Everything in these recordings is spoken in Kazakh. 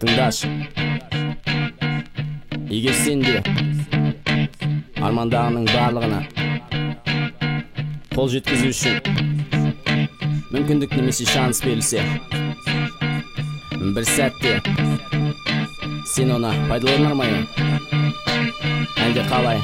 Tыңдашы, егер сен де армандағының барлығына қол жеткізу үшін мүмкіндік немесе шанс берілсе, бір сәтте сен оны пайдаланар ма едің? Әлде қалай?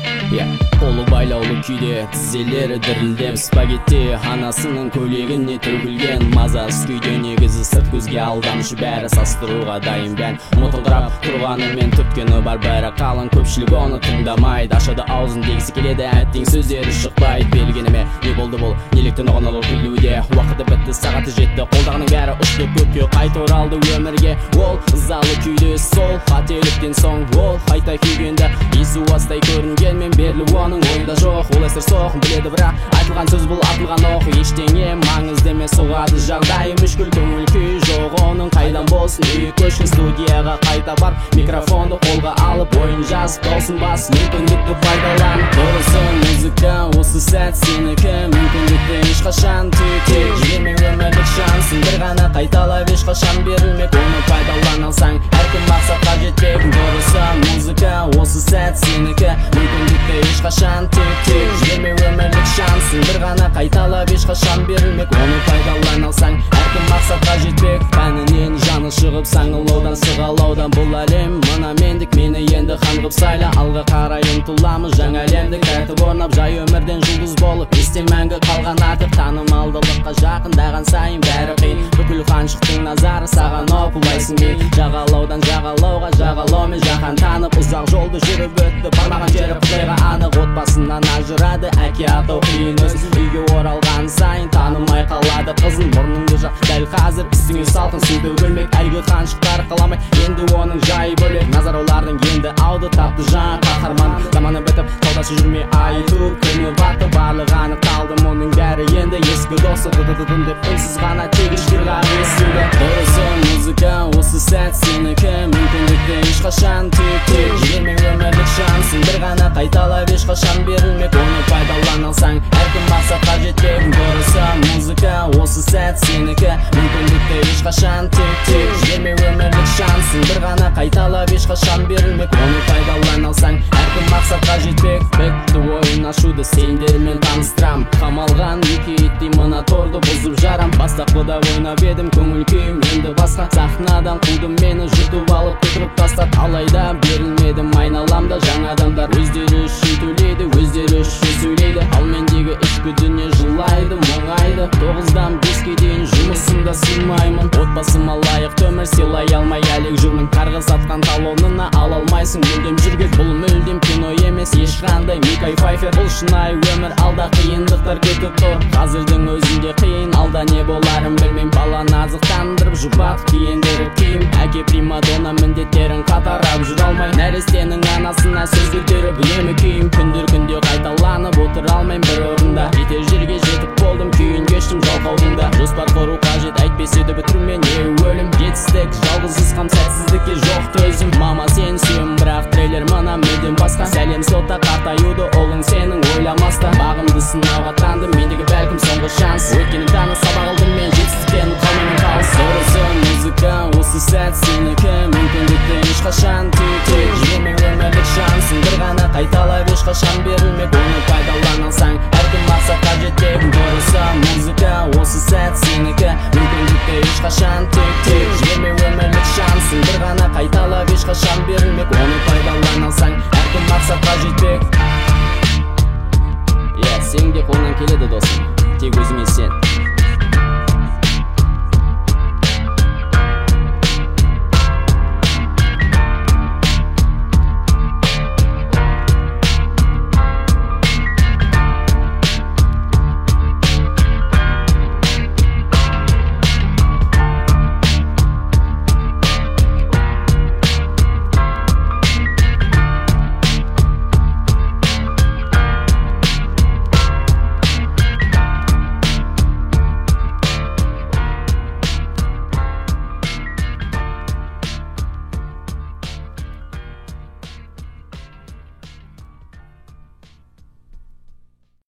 Қолы байлаулы күйде, тізелері дірілдеп, спагетти анасының көйлегіне төгілген. Мазасыз күйде негізі сырт көзге алдамшы, бәрі састыруға дайын бән. Ұмытылдырап тұрғанымен түпкені бар, бәрі қалың көпшілік оны тыңдамайды. Ашады аузын дегісі келеді, әттең сөздері шықпайды. Бергеніме не болды бұл, неліктен оған алу күлуде? Уақыты бітті, сағаты жетті, қолдағының бәрі ұшты көкке, қайта оралды өмірге. Ол ызалы күйде сол, қателіктен соң ол қайта күйгенді. Есі уастай көрінгенмен берілу оның ойында жоқ. Ол әсір соқын біледі, бірақ айтылған сөз бұл атылған оқ. Ештеңе маңызды емес, соғады жағдай мүшкіл, көңіл күй жоқ оның. Қайдан болсын үй көшін, студияға қайта бар, микрофонды қолға алып ойын жазып даусын бас, мүмкіндікті пайдалан. Дұрысы музыка осы сәт сенікі, мүмкіндікті ешқашан түйте. Жіберме өмірлік шансын, бір ғана қайталап ешқашан берілмек. Оны пайдалан алсаң әркім мақсатқа жетпек. Дұрысы музыка осы сәт сенікі, мүмкіндікті ешқашан түйте. Жіберме өмірлік шансын, бір ғана қайталап ешқашан берілмек. Оны пайдалан алсаң әркім мақсатқа жетпек. Пәнінен жаны шығып саңылаудан, сығалаудан бұл әлем мына мендік. Мені енді хан қып сайла, алға қарай ұмтыламыз жаңа әлемді. Тәртіп орнап жай өмірден жұлдыз болып, есте мәңгі қалған артық. Танымалдылыққа жақындаған сайын бәрі қиын, бүкіл ханшықтың назары саған опылайсың бей. Жағалаудан жағалауға, жағалаумен жаһан танып, ұзақ жолды жүріп өтті, бармаған жері құдайға анық. Отбасынан ажырады, әке атау қиын өз, үйге оралған сайын танымай қалады қызын. Мұрныңды жақ, дәл қазір үстіңе салқын су төгілмек. Әлгі ханшықтар қаламай, енді оның жайы бөлек. Назар олардың енді ауды, тапты жаңа қаһарман. Заманы бітіп, қалдашы жүрмей айту, күні батты, барлығы анық қалды. Мұның бәрі енді ескі досы, тұтытын деп үнсіз ғана тегіштер естілді. Дұрысы музыка осы сәт сенікі, мүмкіндікті ешқашан түйте. Жіберме өмірлік шансын, бір ғана қайталап ешқашан берілмек. Оны пайдалан алсаң әркім мақсатқа жетпек. Дұрысы музыка осы сәт сенікі, мүмкіндікті ешқашан түйте. Жіберме өмірлік шансын, бір ғана қайталап ешқашан берілмек. Оны пайдалан алсаң әркім мақсатқа жетпек. Бітті ойын ашуды сендермен таныстырам, қамалған екі иттей мына торды бұзып жарам. Бастапқыда ойнап едім, көңіл күйім енді басқа. Сахнадан қудым мені, жұтып алып күтіріп тастап. Алайда берілмедім айналамда, жаңа адамдар өздері үшін төлейді, өздері үшін сөйлейді. Ал мендегі ішкі дүние жылайды, мұңайды. 9-дан 5-ке дейін жұмысымда сыймаймын. Отбасыма лайық өмір сыйлай алмай әлек жүрмін. Қарғыс атқан талонына ала алмайсың мүлдем жүргек. Бұл мүлдем кино емес, ешқандай Микай Файфер. Бұл шынайы өмір, алда қиындықтар кетіп тұр. Қазірдің өзінде қиын, алда не боларын білмейм. Баланы азықтандырып жұбатып киіндіріп киім. Әке примадонна міндеттерін қатарап жүр алмай. Нәрестенің анасына сөз көтеріп үнемі күйім. Күндер күнде қайталанып отыра алмайм бір орында. Жетер жерге жетіп болдым, күйін кештім жалқаудың да. Жоспар құру қажет, әйтпесе де бітіруме не өлім. Жетістік жалғызсыз қам, сәтсіздікке жоқ төзім. Мама сен сүйем, бірақ трейлер мына мүлдем басқа. Сәлем сотта қартаюды олың сенің ойламаста. Бағымды сынауға тандым, мендегі бәлкім соңғы шанс. Өйткені таны сабақ алдым мен, жетістікпен қалмаймын қалыс. Дұрысы музыка осы сәт сенікі, мүмкіндікті ешқашан түйте. Жіберме өмірлік шансын, бір ғана қайталап ешқашан берілмек. Оны пайдалан алсаң әркім мақсатқа жетпек. Дұрысы музыка осы сәт сенікі, мүмкіндікті ешқашан түйте. Жіберме өмірлік шансын, бір ғана қайталап ешқашан берілмек.